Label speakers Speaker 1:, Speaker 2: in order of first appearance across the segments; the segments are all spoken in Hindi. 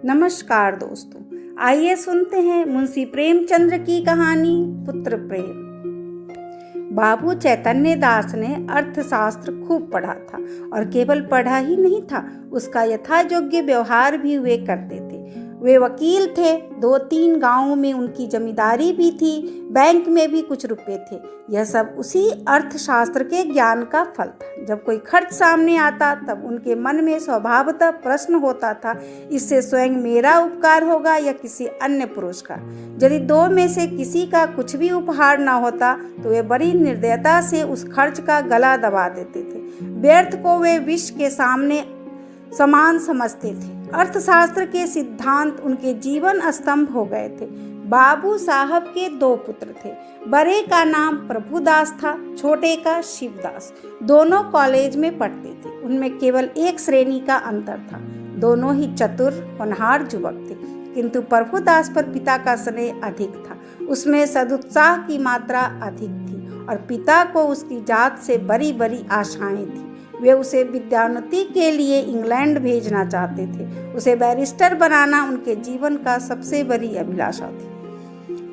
Speaker 1: नमस्कार दोस्तों, आइए सुनते हैं मुंशी प्रेमचंद्र की कहानी पुत्र प्रेम। बाबू चैतन्य दास ने अर्थशास्त्र खूब पढ़ा था और केवल पढ़ा ही नहीं था, उसका यथायोग्य व्यवहार भी वे करते थे। वे वकील थे, 2-3 गांवों में उनकी जमींदारी भी थी, बैंक में भी कुछ रुपए थे। यह सब उसी अर्थशास्त्र के ज्ञान का फल था। जब कोई खर्च सामने आता तब उनके मन में स्वभावतः प्रश्न होता था, इससे स्वयं मेरा उपकार होगा या किसी अन्य पुरुष का। यदि दो में से किसी का कुछ भी उपहार न होता तो वे बड़ी निर्दयता से उस खर्च का गला दबा देते थे। व्यर्थ को वे विष के सामने समान समझते थे। अर्थशास्त्र के सिद्धांत उनके जीवन स्तंभ हो गए थे। बाबू साहब के 2 पुत्र थे। बड़े का नाम प्रभुदास था, छोटे का शिवदास। दोनों कॉलेज में पढ़ते थे। उनमें केवल एक श्रेणी का अंतर था। दोनों ही चतुर होनहार युवक थे, किंतु प्रभुदास पर पिता का स्नेह अधिक था। उसमें सदुत्साह की मात्रा अधिक थी और पिता को उसकी जात से बड़ी बड़ी आशाएं थी। वे उसे विद्याोन्नति के लिए इंग्लैंड भेजना चाहते थे। उसे बैरिस्टर बनाना उनके जीवन का सबसे बड़ी अभिलाषा थी।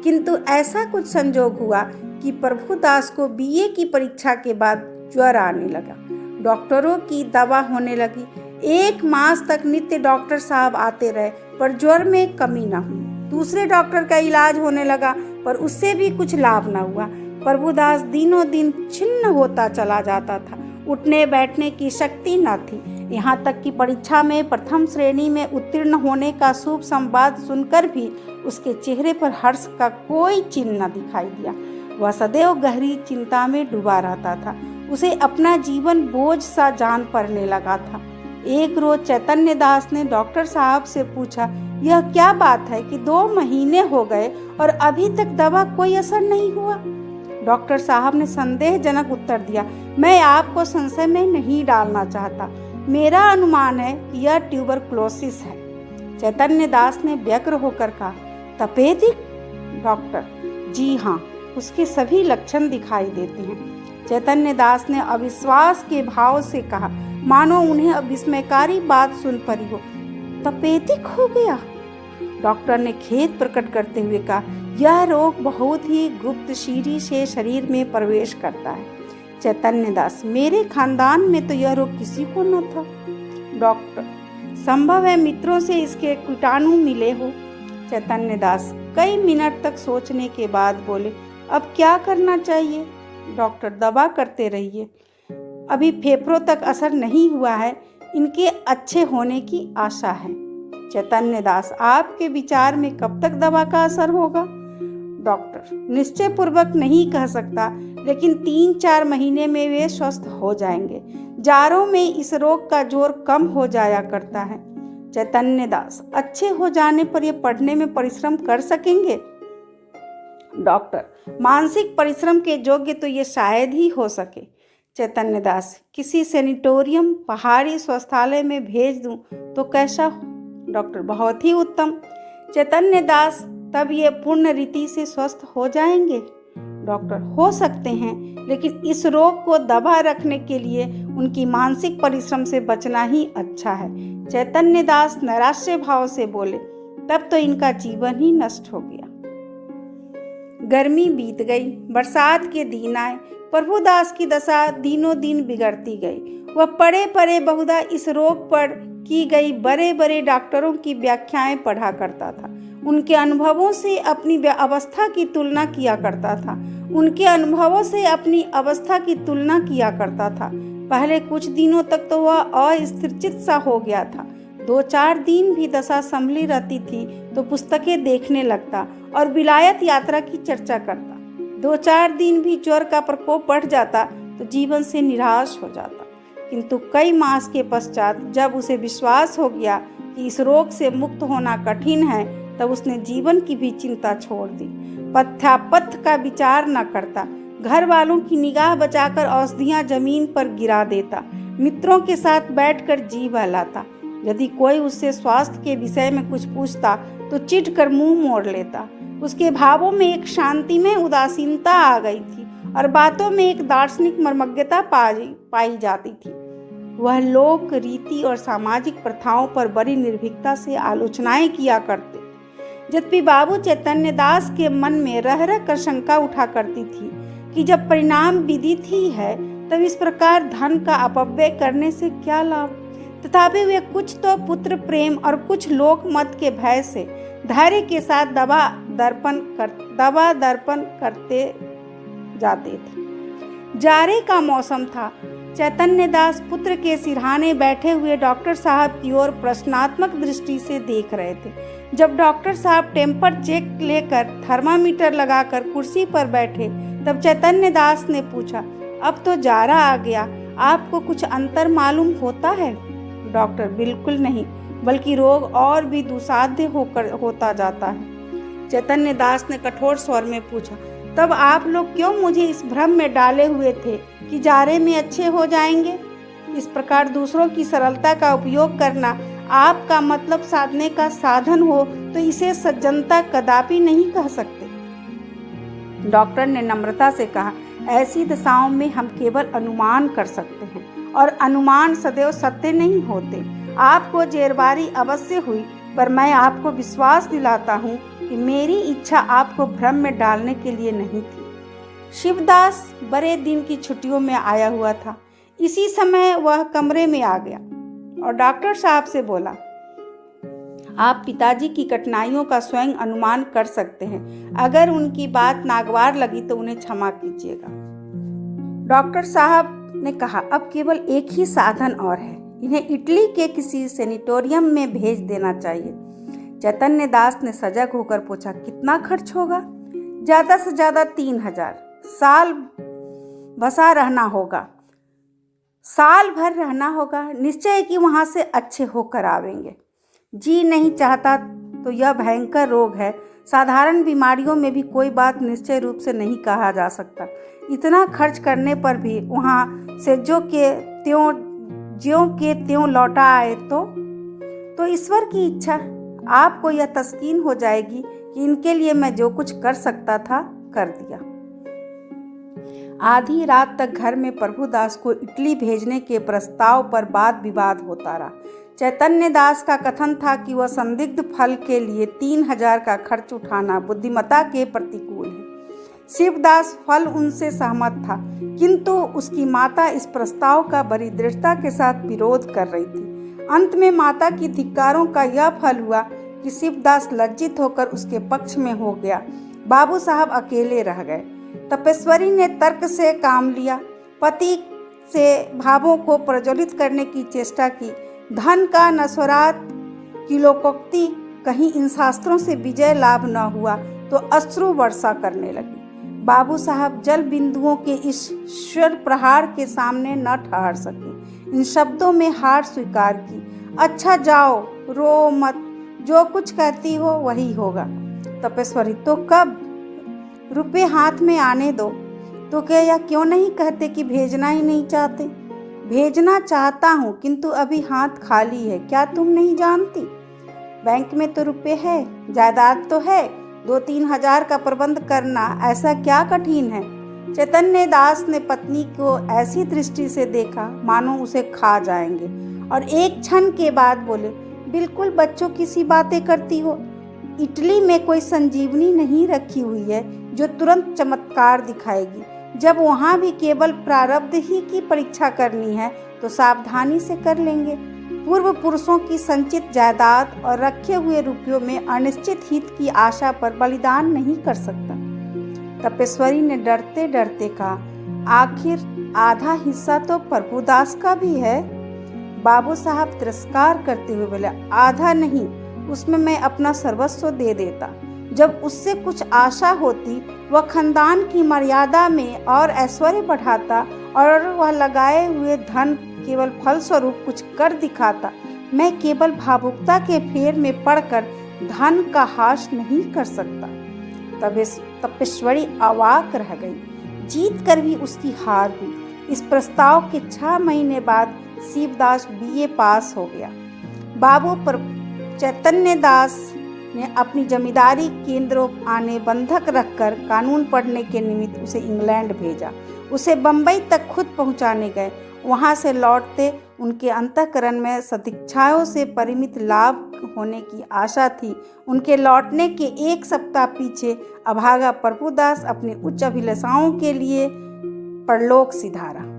Speaker 1: किंतु ऐसा कुछ संजोग हुआ कि प्रभुदास को बीए की परीक्षा के बाद ज्वर आने लगा। डॉक्टरों की दवा होने लगी। 1 मास तक नित्य डॉक्टर साहब आते रहे, पर ज्वर में कमी न हुई। दूसरे डॉक्टर का इलाज होने लगा, पर उससे भी कुछ लाभ न हुआ। प्रभुदास दिनों दिन छिन्न होता चला जाता था। उठने बैठने की शक्ति न थी। यहाँ तक कि परीक्षा में प्रथम श्रेणी में उत्तीर्ण होने का शुभ संवाद सुनकर भी उसके चेहरे पर हर्ष का कोई चिन्ह न दिखाई दिया। वह सदैव गहरी चिंता में डूबा रहता था। उसे अपना जीवन बोझ सा जान पड़ने लगा था। एक रोज चैतन्य दास ने डॉक्टर साहब से पूछा, यह क्या बात है कि 2 महीने हो गए और अभी तक दवा कोई असर नहीं हुआ? डॉक्टर साहब ने संदेहजनक उत्तर दिया, मैं आपको संशय में नहीं डालना चाहता। मेरा अनुमान है कि यह ट्यूबरक्लोसिस है। चैतन्य दास ने व्यग्र होकर कहा, तपेदिक? डॉक्टर, जी हाँ, उसके सभी लक्षण दिखाई देते हैं। चैतन्य दास ने अविश्वास के भाव से कहा, मानो उन्हें अविस्मयकारी बात सुन पड़ी हो। तपेदिक हो गया? डॉक्टर ने खेद प्रकट करते हुए कहा, यह रोग बहुत ही गुप्त सीढ़ी से शरीर में प्रवेश करता है। चैतन्य दास, मेरे खानदान में तो यह रोग किसी को न था। डॉक्टर, संभव है मित्रों से इसके कीटाणु मिले हो। चैतन्य दास कई मिनट तक सोचने के बाद बोले, अब क्या करना चाहिए? डॉक्टर, दवा करते रहिए। अभी फेफड़ों तक असर नहीं हुआ है, इनके अच्छे होने की आशा है। चैतन्य दास, आपके विचार में कब तक दवा का असर होगा? डॉक्टर, निश्चय पूर्वक नहीं कह सकता, लेकिन 3-4 महीने में वे स्वस्थ हो जाएंगे। जाड़ों में इस रोग का जोर कम हो जाया करता है। चैतन्य दास, अच्छे हो जाने पर ये पढ़ने में परिश्रम कर सकेंगे? डॉक्टर, मानसिक परिश्रम के योग्य तो ये शायद ही हो सके। चैतन्य दास, किसी सैनिटोरियम, पहाड़ी स्वास्थ्यालय में भेज दूं तो कैसा हो? डॉक्टर, बहुत ही उत्तम। चैतन्य दास, तब ये पूर्ण रीति से स्वस्थ हो जाएंगे? डॉक्टर, हो सकते हैं, लेकिन इस रोग को दबा रखने के लिए उनकी मानसिक परिश्रम से बचना ही अच्छा है। चैतन्य दास नैराश्य भाव से बोले, तब तो इनका जीवन ही नष्ट हो गया। गर्मी बीत गई, बरसात के दिन आए। प्रभुदास की दशा दिनों दिन बिगड़ती गई। वह पड़े पड़े बहुधा इस रोग पर की गई बड़े बड़े डॉक्टरों की व्याख्याएं पढ़ा करता था। उनके अनुभवों से अपनी अवस्था की तुलना किया करता था। पहले कुछ दिनों तक तो वह अस्थिरचित सा हो गया था। 2-4 दिन भी दशा संभली रहती थी तो पुस्तकें देखने लगता और विलायत यात्रा की चर्चा करता। 2-4 दिन भी ज्वर का प्रकोप बढ़ जाता तो जीवन से निराश हो जाता। किंतु कई मास के पश्चात जब उसे विश्वास हो गया कि इस रोग से मुक्त होना कठिन है, तब उसने जीवन की भी चिंता छोड़ दी। पथ्यापथ का विचार न करता, घर वालों की निगाह बचाकर औषधियां जमीन पर गिरा देता, मित्रों के साथ बैठकर जी बहलाता। यदि कोई उससे स्वास्थ्य के विषय में कुछ पूछता तो चिढ़ कर मुंह मोड़ लेता। उसके भावों में एक शांतिमय उदासीनता आ गई थी और बातों में एक दार्शनिक मर्मज्ञता पाई जाती थी। वह लोक रीति और सामाजिक प्रथाओं पर बड़ी निर्भीकता से आलोचनाएं किया करते। यद्यपि बाबू चैतन्य दास के मन में रह रह कर शंका उठा करती थी कि जब परिणाम विदित ही है तब इस प्रकार धन का अपव्यय करने से क्या लाभ। तथापि वे कुछ तो पुत्र प्रेम और कुछ लोक मत के भय से धैर्य के साथ दबा दर्पण करते जाते थे। जाड़े का मौसम था। चैतन्य दास पुत्र के सिरहाने बैठे हुए डॉक्टर साहब की ओर प्रश्नात्मक दृष्टि से देख रहे थे। जब डॉक्टर साहब टेम्पर चेक लेकर थर्मामीटर लगाकर कुर्सी पर बैठे तब चैतन्य दास ने पूछा, अब तो जाड़ा आ गया, आपको कुछ अंतर मालूम होता है? डॉक्टर, बिल्कुल नहीं, बल्कि रोग और भी दुस्साध्य होता जाता है। चैतन्य दास ने कठोर स्वर में पूछा, तब आप लोग क्यों मुझे इस भ्रम में डाले हुए थे कि जाड़े में अच्छे हो जाएंगे? इस प्रकार दूसरों की सरलता का उपयोग करना आपका मतलब साधने का साधन हो तो इसे सज्जनता कदापि नहीं कह सकते। डॉक्टर ने नम्रता से कहा, ऐसी दशाओं में हम केवल अनुमान कर सकते हैं और अनुमान सदैव सत्य नहीं होते। आपको जेरबारी अवश्य हुई, पर मैं आपको विश्वास दिलाता हूँ कि मेरी इच्छा आपको भ्रम में डालने के लिए नहीं थी। शिवदास बड़े दिन की छुट्टियों में आया हुआ था। इसी समय वह कमरे में आ गया और डॉक्टर साहब से बोला, आप पिताजी की कठिनाइयों का स्वयं अनुमान कर सकते हैं। अगर उनकी बात नागवार लगी तो उन्हें क्षमा कीजिएगा। डॉक्टर साहब ने कहा, अब केवल एक ही साधन और है, इन्हें इटली के किसी सेनेटोरियम में भेज देना चाहिए। चैतन्य दास ने सजग होकर पूछा, कितना खर्च होगा? ज़्यादा से ज़्यादा 3000। साल बसा रहना होगा, साल भर रहना होगा। निश्चय कि वहाँ से अच्छे होकर आवेंगे। जी नहीं चाहता तो यह भयंकर रोग है। साधारण बीमारियों में भी कोई बात निश्चय रूप से नहीं कहा जा सकता। इतना खर्च करने पर भी वहाँ से ज्यों के त्यों लौटा आए तो ईश्वर की इच्छा। आपको यह तस्कीन हो जाएगी कि इनके लिए मैं जो कुछ कर सकता था कर दिया। आधी रात तक घर में प्रभुदास को इटली भेजने के प्रस्ताव पर वाद विवाद होता रहा। चैतन्य दास का कथन था कि वह संदिग्ध फल के लिए 3000 का खर्च उठाना बुद्धिमत्ता के प्रतिकूल है। शिवदास फल उनसे सहमत था, किंतु उसकी माता इस प्रस्ताव का बड़ी दृढ़ता के साथ विरोध कर रही थी। अंत में माता की धिक्कारों का यह फल हुआ कि शिवदास लज्जित होकर उसके पक्ष में हो गया। बाबू साहब अकेले रह गए। तपेश्वरी ने तर्क से काम लिया, पति से भावों को प्रज्वलित करने की चेष्टा की। धन का नस्वरात की लोकोक्ति कहीं इन शास्त्रों से विजय लाभ न हुआ तो अश्रु वर्षा करने लगी। बाबू साहब जल बिंदुओं के इस स्वर प्रहार के सामने न ठहर सके। इन शब्दों में हार स्वीकार की, अच्छा जाओ, रो मत, जो कुछ कहती हो वही होगा। तपेश्वरी, तो कब? रुपए हाथ में आने दो। तो क्या यह क्यों नहीं कहते कि भेजना ही नहीं चाहते? भेजना चाहता हूँ, किंतु अभी हाथ खाली है, क्या तुम नहीं जानती? बैंक में तो रुपए है, जायदाद तो है, 2-3 हजार का प्रबंध करना ऐसा क्या कठिन है? चैतन्य दास ने पत्नी को ऐसी दृष्टि से देखा मानो उसे खा जाएंगे और एक क्षण के बाद बोले, बिल्कुल बच्चों की सी बातें करती हो। इटली में कोई संजीवनी नहीं रखी हुई है जो तुरंत चमत्कार दिखाएगी। जब वहाँ भी केवल प्रारब्ध ही की परीक्षा करनी है तो सावधानी से कर लेंगे। पूर्व पुरुषों की संचित जायदाद और रखे हुए रुपयों में अनिश्चित हित की आशा पर बलिदान नहीं कर सकता। तपेश्वरी ने डरते डरते कहा, आखिर आधा हिस्सा तो प्रभुदास का भी है। बाबू साहब तिरस्कार करते हुए बोले, आधा नहीं, उसमें मैं अपना सर्वस्व दे देता। जब उससे कुछ आशा होती वह खानदान की मर्यादा में और ऐश्वर्य बढ़ाता और वह लगाए हुए धन केवल फलस्वरूप कुछ कर दिखाता। मैं केवल भावुकता के फेर में पड़कर धन का हास नहीं कर सकता। तपेश्वरी अवाक रह गई। जीत कर भी उसकी हार हुई। इस प्रस्ताव के 6 महीने बाद शिवदास BA पास हो गया। बाबू पर चैतन्य दास ने अपनी जमींदारी केंद्रों आने बंधक रखकर कानून पढ़ने के निमित्त उसे इंग्लैंड भेजा। उसे बंबई तक खुद पहुंचाने गए वहाँ से लौटते उनके अंतःकरण में सदिच्छाओं से परिमित लाभ होने की आशा थी। उनके लौटने के 1 सप्ताह पीछे अभागा प्रभुदास अपनी उच्च अभिलाषाओं के लिए परलोक सिधारा।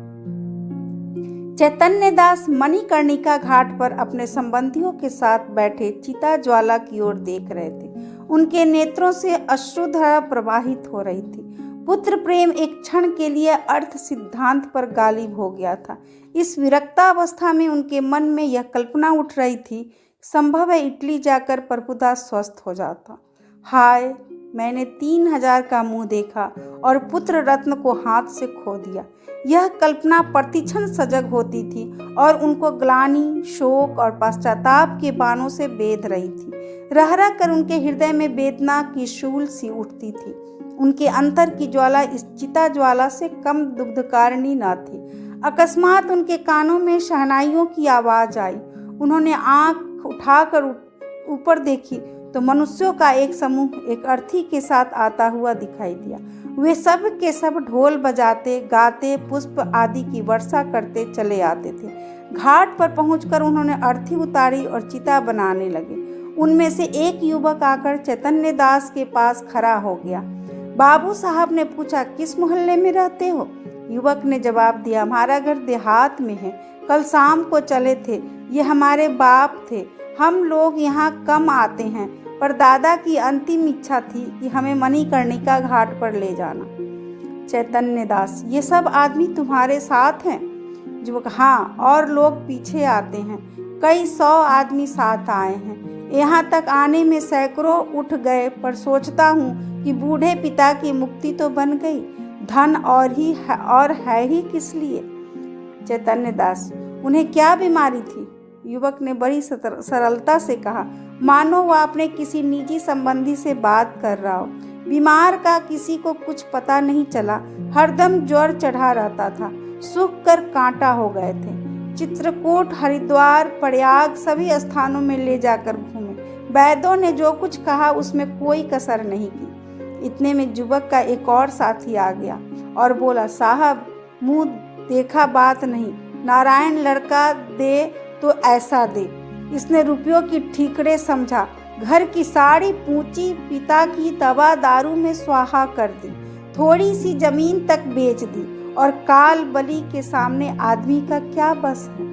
Speaker 1: चैतन्य दास मणिकर्णिका घाट पर अपने संबंधियों के साथ बैठे चिता ज्वाला की ओर देख रहे थे। उनके नेत्रों से अश्रुधारा प्रवाहित हो रही थी। पुत्र प्रेम एक क्षण के लिए अर्थ सिद्धांत पर गालिब हो गया था। इस विरक्तावस्था में उनके मन में यह कल्पना उठ रही थी, संभव है इटली जाकर प्रभुदास स्वस्थ हो जाता। हाय, मैंने 3000 का मुंह देखा और पुत्र रत्न को हाथ से खो दिया। यह कल्पना प्रतिक्षण सजग होती थी और उनको ग्लानि, शोक और पश्चाताप के बाणों से बेध रही थी। रह रह कर उनके हृदय में वेदना की शूल सी उठती थी। उनके अंतर की ज्वाला इस चिता ज्वाला से कम दुग्धकारिणी न थी। अकस्मात उनके कानों में शहनाइयों की आवाज आई। उन्होंने आंख उठाकर ऊपर देखी तो मनुष्यों का एक समूह एक अर्थी के साथ आता हुआ दिखाई दिया। वे सब के सब ढोल बजाते, गाते, पुष्प आदि की वर्षा करते चले आते थे। घाट पर पहुंचकर उन्होंने अर्थी उतारी और चिता बनाने लगे। उनमें से एक युवक आकर चैतन्य दास के पास खड़ा हो गया। बाबू साहब ने पूछा, किस मोहल्ले में रहते हो? युवक ने जवाब दिया, हमारा घर देहात में है। कल शाम को चले थे। ये हमारे बाप थे। हम लोग यहाँ कम आते हैं, पर दादा की अंतिम इच्छा थी कि हमें मणिकर्णिका घाट पर ले जाना। चैतन्य दास, ये सब आदमी तुम्हारे साथ हैं? युवक, हाँ, और लोग पीछे आते हैं। कई 100 आदमी साथ आए हैं। यहाँ तक आने में सैकड़ों उठ गए, पर सोचता हूँ कि बूढ़े पिता की मुक्ति तो बन गई। धन और है ही किस लिए? चैतन्य दास, उन्हें क्या बीमारी थी? युवक ने बड़ी सरलता से कहा, मानो वह अपने किसी निजी संबंधी से बात कर रहा हो। बीमार का किसी को कुछ पता नहीं चला। हरदम ज्वर चढ़ा रहता था। सूख कर कांटा हो गए थे। चित्रकूट, हरिद्वार, प्रयाग सभी स्थानों में ले जाकर घूमे। वैद्यों ने जो कुछ कहा उसमें कोई कसर नहीं की। इतने में युवक का एक और साथी आ गया और बोला, साहब, मुंह देखा बात नहीं। नारायण लड़का दे तो ऐसा दे। इसने रुपयों की ठीकरे समझा। घर की सारी पूंजी पिता की दवा दारू में स्वाहा कर दी। थोड़ी सी जमीन तक बेच दी और काल बलि के सामने आदमी का क्या बस है?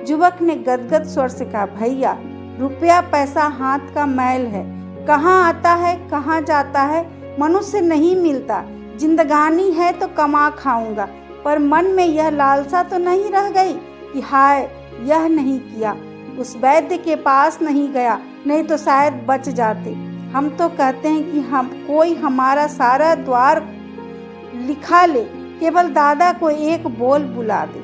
Speaker 1: युवक ने गदगद स्वर से कहा, भैया, रुपया पैसा हाथ का मैल है। कहाँ आता है, कहाँ जाता है, मनुष्य नहीं मिलता। जिंदगानी है तो कमा खाऊंगा, पर मन में यह लालसा तो नहीं रह गई कि हाय, यह नहीं किया, उस वैद्य के पास नहीं गया, नहीं तो शायद बच जाते। हम तो कहते हैं कि कोई हमारा सारा द्वार लिखा ले, केवल दादा को एक बोल बुला दे।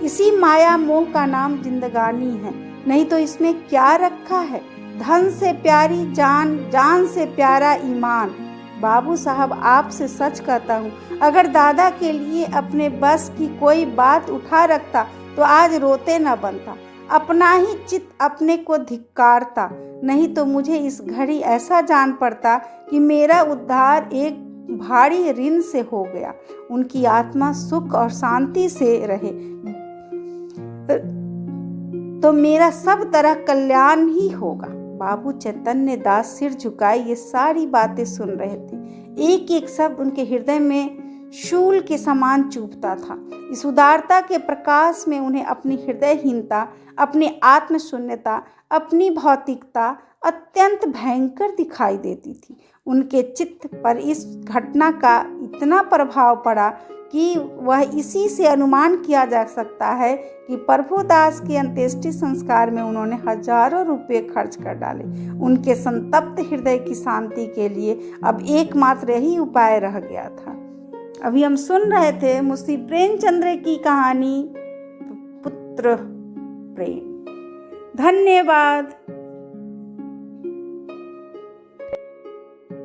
Speaker 1: इसी माया मोह का नाम जिंदगानी है, नहीं तो इसमें क्या रखा है? धन से प्यारी जान, जान से प्यारा ईमान। बाबू साहब, आपसे सच कहता हूँ, अगर दादा के लिए अपने बस की कोई बात उठा रखता तो आज रोते न बनता। अपना ही चित्त अपने को धिक्कारता, नहीं तो मुझे इस घड़ी ऐसा जान पड़ता कि मेरा उद्धार एक भारी ऋण से हो गया। उनकी आत्मा सुख और शांति से रहे तो मेरा सब तरह कल्याण ही होगा। बाबू चैतन्य दास सिर झुकाए ये सारी बातें सुन रहे थे। एक एक शब्द उनके हृदय में शूल के समान चुभता था। इस उदारता के प्रकाश में उन्हें अपनी हृदयहीनता, अपनी आत्मशून्यता, अपनी भौतिकता अत्यंत भयंकर दिखाई देती थी। उनके चित्त पर इस घटना का इतना प्रभाव पड़ा कि वह इसी से अनुमान किया जा सकता है कि प्रभुदास के अंत्येष्टि संस्कार में उन्होंने हजारों रुपये खर्च कर डाले। उनके संतप्त हृदय की शांति के लिए अब एकमात्र यही उपाय रह गया था। अभी हम सुन रहे थे मुंशी प्रेमचंद्र की कहानी पुत्र प्रेम। धन्यवाद।